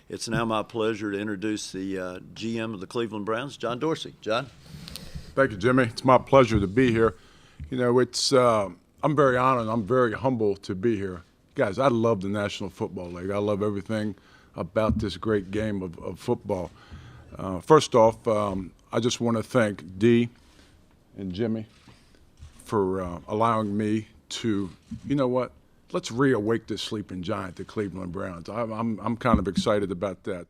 It's now my pleasure to introduce the GM of the Cleveland Browns, John Dorsey. John? Thank you, Jimmy. It's my pleasure to be here. You know, I'm very honored. I'm very humble to be here. Guys, I love the National Football League. I love everything about this great game of football. First off, I just want to thank Dee and Jimmy for allowing me to, let's reawake this sleeping giant, the Cleveland Browns. I'm kind of excited about that.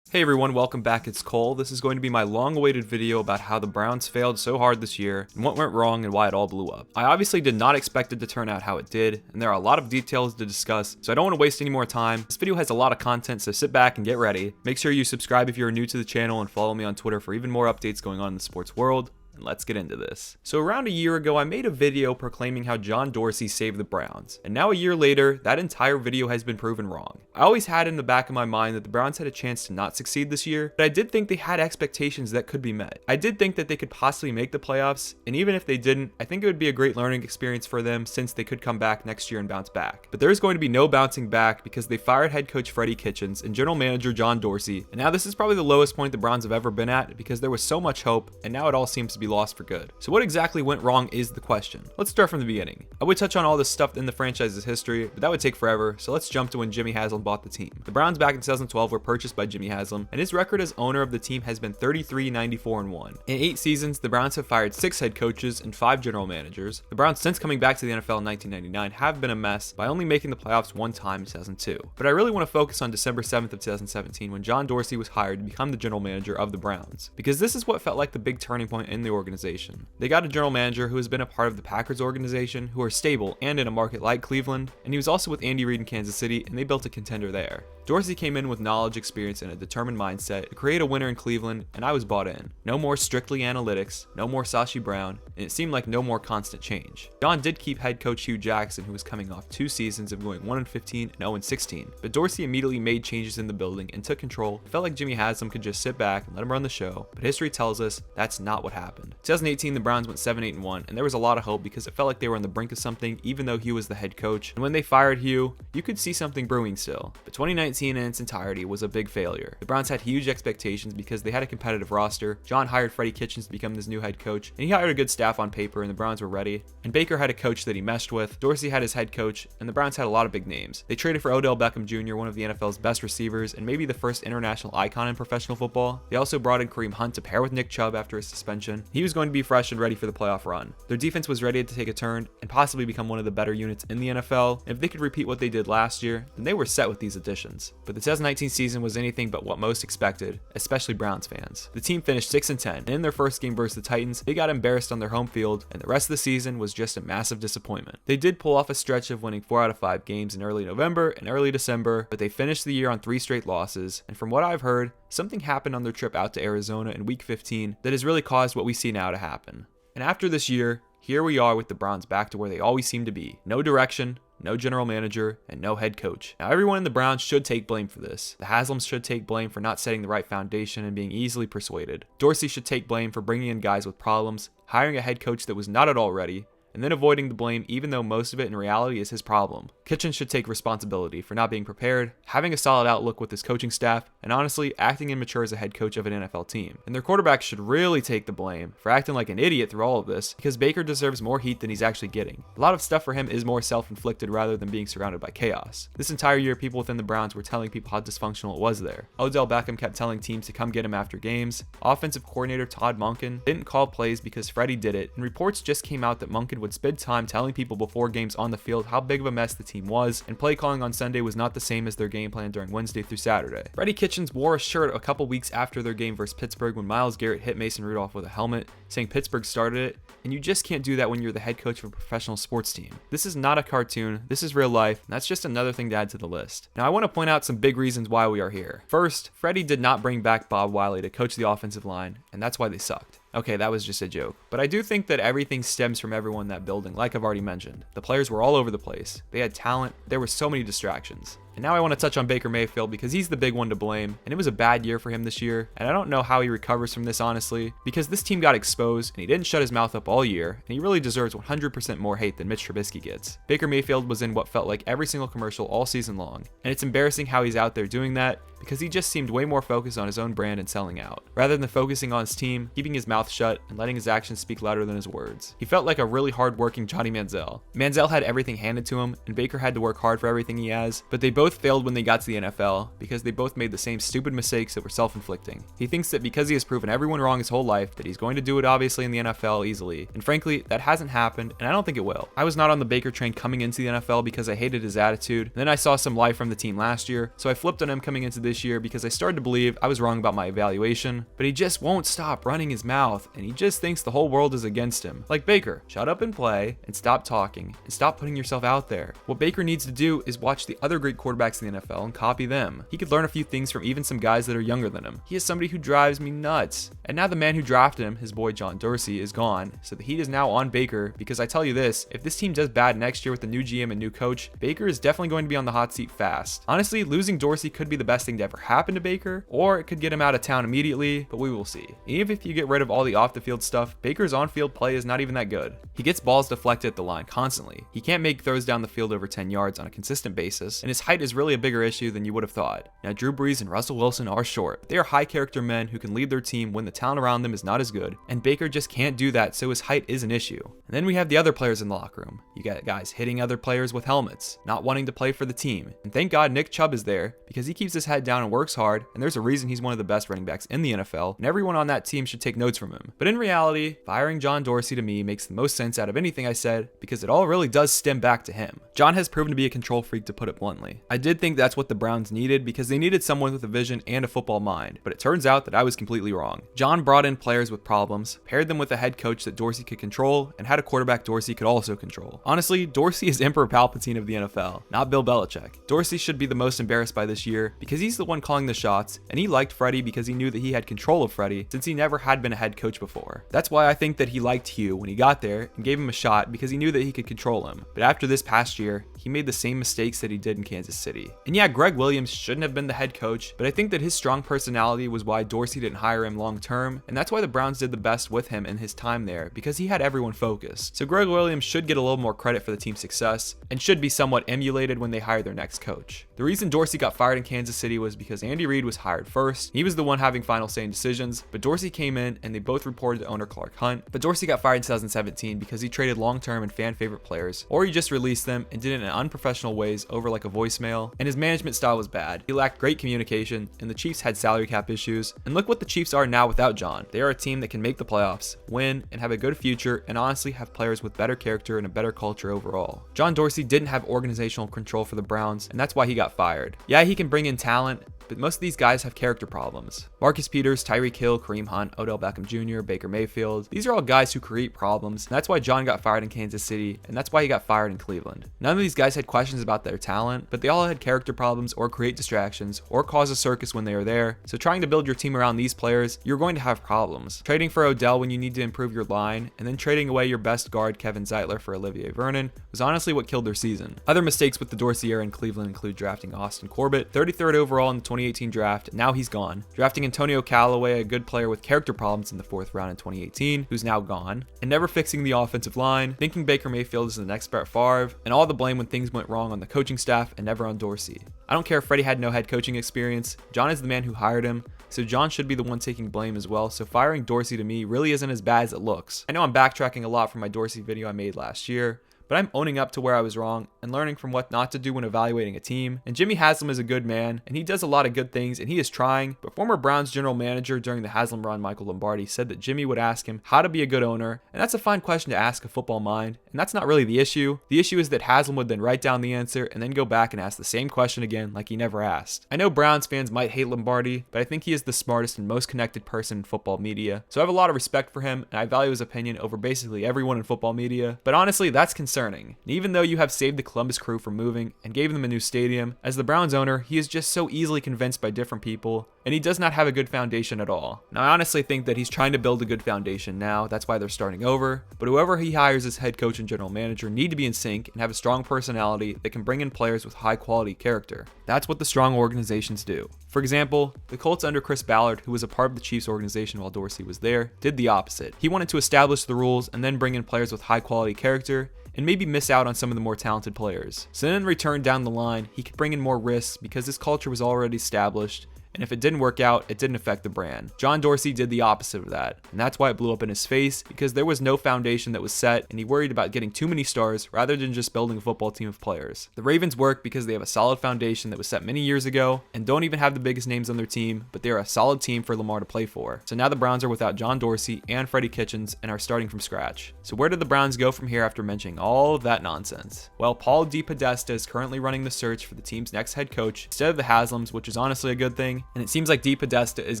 Hey everyone, welcome back. It's Cole. This is going to be my long-awaited video about how the Browns failed so hard this year and what went wrong and why it all blew up. I obviously did not expect it to turn out how it did, and there are a lot of details to discuss, so I don't want to waste any more time. This video has a lot of content, so sit back and get ready. Make sure you subscribe if you're new to the channel and follow me on Twitter for even more updates going on in the sports world. Let's get into this. So around a year ago, I made a video proclaiming how John Dorsey saved the Browns. And now a year later, that entire video has been proven wrong. I always had in the back of my mind that the Browns had a chance to not succeed this year, but I did think they had expectations that could be met. I did think that they could possibly make the playoffs, and even if they didn't, I think it would be a great learning experience for them since they could come back next year and bounce back. But there's going to be no bouncing back because they fired head coach Freddie Kitchens and general manager John Dorsey, and now this is probably the lowest point the Browns have ever been at because there was so much hope, and now it all seems to be lost for good. So what exactly went wrong is the question. Let's start from the beginning. I would touch on all this stuff in the franchise's history, but that would take forever, so let's jump to when Jimmy Haslam bought the team. The Browns back in 2012 were purchased by Jimmy Haslam, and his record as owner of the team has been 33-94-1. In 8 seasons, the Browns have fired 6 head coaches and 5 general managers. The Browns, since coming back to the NFL in 1999, have been a mess by only making the playoffs one time in 2002. But I really want to focus on December 7th of 2017 when John Dorsey was hired to become the general manager of the Browns, because this is what felt like the big turning point in the organization. They got a general manager who has been a part of the Packers organization, who are stable and in a market like Cleveland, and he was also with Andy Reid in Kansas City, and they built a contender there. Dorsey came in with knowledge, experience, and a determined mindset to create a winner in Cleveland, and I was bought in. No more strictly analytics, no more Sashi Brown, and it seemed like no more constant change. John did keep head coach Hugh Jackson, who was coming off 2 seasons of going 1-15 and 0-16, but Dorsey immediately made changes in the building and took control. It felt like Jimmy Haslam could just sit back and let him run the show, but history tells us that's not what happened. 2018, the Browns went 7-8-1, and there was a lot of hope because it felt like they were on the brink of something even though Hugh was the head coach, and when they fired Hugh, you could see something brewing still. But 2019 in its entirety was a big failure. The Browns had huge expectations because they had a competitive roster. John hired Freddie Kitchens to become his new head coach, and he hired a good staff on paper, and the Browns were ready. And Baker had a coach that he meshed with. Dorsey had his head coach, and the Browns had a lot of big names. They traded for Odell Beckham Jr., one of the NFL's best receivers, and maybe the first international icon in professional football. They also brought in Kareem Hunt to pair with Nick Chubb after his suspension. He was going to be fresh and ready for the playoff run. Their defense was ready to take a turn and possibly become one of the better units in the NFL. And if they could repeat what they did last year, then they were set with these additions. But the 2019 season was anything but what most expected, especially Browns fans. The team finished 6-10, and in their first game versus the Titans, they got embarrassed on their home field, and the rest of the season was just a massive disappointment. They did pull off a stretch of winning 4 out of 5 games in early November and early December, but they finished the year on 3 straight losses, and from what I've heard, something happened on their trip out to Arizona in week 15 that has really caused what we see now to happen. And after this year, here we are with the Browns back to where they always seem to be. No direction, no general manager, and no head coach. Now everyone in the Browns should take blame for this. The Haslams should take blame for not setting the right foundation and being easily persuaded. Dorsey should take blame for bringing in guys with problems, hiring a head coach that was not at all ready, and then avoiding the blame even though most of it in reality is his problem. Kitchens should take responsibility for not being prepared, having a solid outlook with his coaching staff, and honestly, acting immature as a head coach of an NFL team. And their quarterback should really take the blame for acting like an idiot through all of this, because Baker deserves more heat than he's actually getting. A lot of stuff for him is more self-inflicted rather than being surrounded by chaos. This entire year, people within the Browns were telling people how dysfunctional it was there. Odell Beckham kept telling teams to come get him after games. Offensive coordinator Todd Monken didn't call plays because Freddie did it, and reports just came out that Monken would spend time telling people before games on the field how big of a mess the team was, and play calling on Sunday was not the same as their game plan during Wednesday through Saturday. Freddie Kitchens wore a shirt a couple weeks after their game versus Pittsburgh when Myles Garrett hit Mason Rudolph with a helmet, saying Pittsburgh started it, and you just can't do that when you're the head coach of a professional sports team. This is not a cartoon, this is real life, and that's just another thing to add to the list. Now I want to point out some big reasons why we are here. First, Freddie did not bring back Bob Wiley to coach the offensive line, and that's why they sucked. Okay, that was just a joke. But I do think that everything stems from everyone in that building, like I've already mentioned. The players were all over the place. They had talent. There were so many distractions. And now I want to touch on Baker Mayfield because he's the big one to blame, and it was a bad year for him this year, and I don't know how he recovers from this honestly, because this team got exposed and he didn't shut his mouth up all year, and he really deserves 100% more hate than Mitch Trubisky gets. Baker Mayfield was in what felt like every single commercial all season long, and it's embarrassing how he's out there doing that because he just seemed way more focused on his own brand and selling out, rather than focusing on his team, keeping his mouth shut, and letting his actions speak louder than his words. He felt like a really hard-working Johnny Manziel. Manziel had everything handed to him, and Baker had to work hard for everything he has, but they both failed when they got to the NFL because they both made the same stupid mistakes that were self-inflicting. He thinks that because he has proven everyone wrong his whole life, that he's going to do it obviously in the NFL easily, and frankly, that hasn't happened, and I don't think it will. I was not on the Baker train coming into the NFL because I hated his attitude, and then I saw some life from the team last year, so I flipped on him coming into this year because I started to believe I was wrong about my evaluation, but he just won't stop running his mouth, and he just thinks the whole world is against him. Like Baker, shut up and play, and stop talking, and stop putting yourself out there. What Baker needs to do is watch the other great quarterbacks in the NFL and copy them. He could learn a few things from even some guys that are younger than him. He is somebody who drives me nuts. And now the man who drafted him, his boy John Dorsey, is gone, so the heat is now on Baker, because I tell you this, if this team does bad next year with the new GM and new coach, Baker is definitely going to be on the hot seat fast. Honestly, losing Dorsey could be the best thing to ever happen to Baker, or it could get him out of town immediately, but we will see. Even if you get rid of all the off-the-field stuff, Baker's on-field play is not even that good. He gets balls deflected at the line constantly. He can't make throws down the field over 10 yards on a consistent basis, and his height is really a bigger issue than you would have thought. Now, Drew Brees and Russell Wilson are short, but they are high-character men who can lead their team when the talent around them is not as good, and Baker just can't do that, so his height is an issue. And then we have the other players in the locker room. You got guys hitting other players with helmets, not wanting to play for the team, and thank God Nick Chubb is there, because he keeps his head down and works hard, and there's a reason he's one of the best running backs in the NFL, and everyone on that team should take notes from him. But in reality, firing John Dorsey to me makes the most sense out of anything I said, because it all really does stem back to him. John has proven to be a control freak, to put it bluntly. I did think that's what the Browns needed, because they needed someone with a vision and a football mind, but it turns out that I was completely wrong. John brought in players with problems, paired them with a head coach that Dorsey could control, and had a quarterback Dorsey could also control. Honestly, Dorsey is Emperor Palpatine of the NFL, not Bill Belichick. Dorsey should be the most embarrassed by this year, because he's the one calling the shots, and he liked Freddie because he knew that he had control of Freddie, since he never had been a head coach before. That's why I think that he liked Hugh when he got there and gave him a shot, because he knew that he could control him. But after this past year, he made the same mistakes that he did in Kansas City. And yeah, Greg Williams shouldn't have been the head coach, but I think that his strong personality was why Dorsey didn't hire him long term, and that's why the Browns did the best with him in his time there, because he had everyone focused. So Greg Williams should get a little more credit for the team's success, and should be somewhat emulated when they hire their next coach. The reason Dorsey got fired in Kansas City was because Andy Reid was hired first. He was the one having final say in decisions, but Dorsey came in and they both reported to owner Clark Hunt. But Dorsey got fired in 2017 because he traded long-term and fan-favorite players, or he just released them and did it in unprofessional ways over like a voicemail, and his management style was bad. He lacked great communication, and the Chiefs had salary cap issues. And look what the Chiefs are now without John. They are a team that can make the playoffs, win, and have a good future, and honestly have players with better character and a better culture overall. John Dorsey didn't have organizational control for the Browns, and that's why he got fired. Yeah, he can bring in talent, but most of these guys have character problems. Marcus Peters, Tyreek Hill, Kareem Hunt, Odell Beckham Jr., Baker Mayfield, these are all guys who create problems, and that's why John got fired in Kansas City, and that's why he got fired in Cleveland. None of these guys had questions about their talent, but they all had character problems or create distractions or cause a circus when they are there. So trying to build your team around these players, you're going to have problems. Trading for Odell when you need to improve your line, and then trading away your best guard Kevin Zeitler for Olivier Vernon was honestly what killed their season. Other mistakes with the Dorsey era in Cleveland include drafting Austin Corbett, 33rd overall in the 2018 draft, and now he's gone. Drafting Antonio Callaway, a good player with character problems in the 4th round in 2018, who's now gone, and never fixing the offensive line, thinking Baker Mayfield is the next Brett Favre, and all the blame when things went wrong on the coaching staff and never on Dorsey. I don't care if Freddie had no head coaching experience, John is the man who hired him, so John should be the one taking blame as well, so firing Dorsey to me really isn't as bad as it looks. I know I'm backtracking a lot from my Dorsey video I made last year, but I'm owning up to where I was wrong and learning from what not to do when evaluating a team. And Jimmy Haslam is a good man, and he does a lot of good things, and he is trying. But former Browns general manager during the Haslam run, Michael Lombardi, said that Jimmy would ask him how to be a good owner, and that's a fine question to ask a football mind, and that's not really the issue. The issue is that Haslam would then write down the answer and then go back and ask the same question again like he never asked. I know Browns fans might hate Lombardi, but I think he is the smartest and most connected person in football media, so I have a lot of respect for him, and I value his opinion over basically everyone in football media. But honestly, that's concerning concerning. And even though you have saved the Columbus Crew from moving and gave them a new stadium, as the Browns owner, he is just so easily convinced by different people, and he does not have a good foundation at all. Now, I honestly think that he's trying to build a good foundation now, that's why they're starting over, but whoever he hires as head coach and general manager need to be in sync and have a strong personality that can bring in players with high quality character. That's what the strong organizations do. For example, the Colts under Chris Ballard, who was a part of the Chiefs organization while Dorsey was there, did the opposite. He wanted to establish the rules and then bring in players with high quality character and maybe miss out on some of the more talented players. So then in return down the line, he could bring in more risks because his culture was already established, and if it didn't work out, it didn't affect the brand. John Dorsey did the opposite of that, and that's why it blew up in his face, because there was no foundation that was set, and he worried about getting too many stars rather than just building a football team of players. The Ravens work because they have a solid foundation that was set many years ago, and don't even have the biggest names on their team, but they are a solid team for Lamar to play for. So now the Browns are without John Dorsey and Freddie Kitchens and are starting from scratch. So where did the Browns go from here after mentioning all of that nonsense? Well, Paul DePodesta is currently running the search for the team's next head coach instead of the Haslams, which is honestly a good thing, and it seems like DePodesta is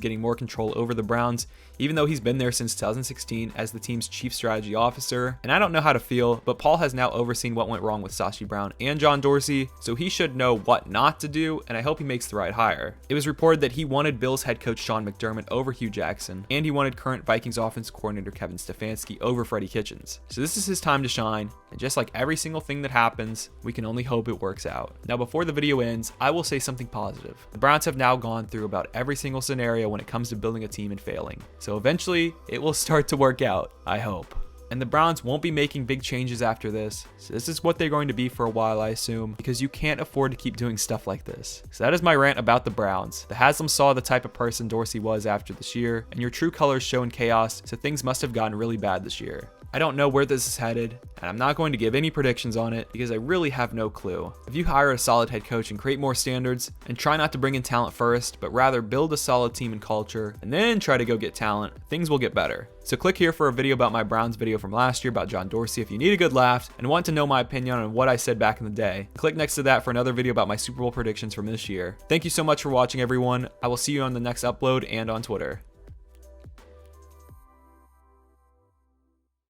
getting more control over the Browns, even though he's been there since 2016 as the team's chief strategy officer. And I don't know how to feel, but Paul has now overseen what went wrong with Sashi Brown and John Dorsey, so he should know what not to do, and I hope he makes the right hire. It was reported that he wanted Bills head coach Sean McDermott over Hugh Jackson, and he wanted current Vikings offense coordinator Kevin Stefanski over Freddie Kitchens. So this is his time to shine, and just like every single thing that happens, we can only hope it works out. Now before the video ends, I will say something positive. The Browns have now gone through about every single scenario when it comes to building a team and failing. So eventually, it will start to work out, I hope. And the Browns won't be making big changes after this. So this is what they're going to be for a while, I assume, because you can't afford to keep doing stuff like this. So that is my rant about the Browns. The Haslams saw the type of person Dorsey was after this year, and your true colors show in chaos, so things must have gotten really bad this year. I don't know where this is headed, and I'm not going to give any predictions on it because I really have no clue. If you hire a solid head coach and create more standards, and try not to bring in talent first, but rather build a solid team and culture, and then try to go get talent, things will get better. So click here for a video about my Browns video from last year about John Dorsey if you need a good laugh and want to know my opinion on what I said back in the day. Click next to that for another video about my Super Bowl predictions from this year. Thank you so much for watching, everyone. I will see you on the next upload and on Twitter.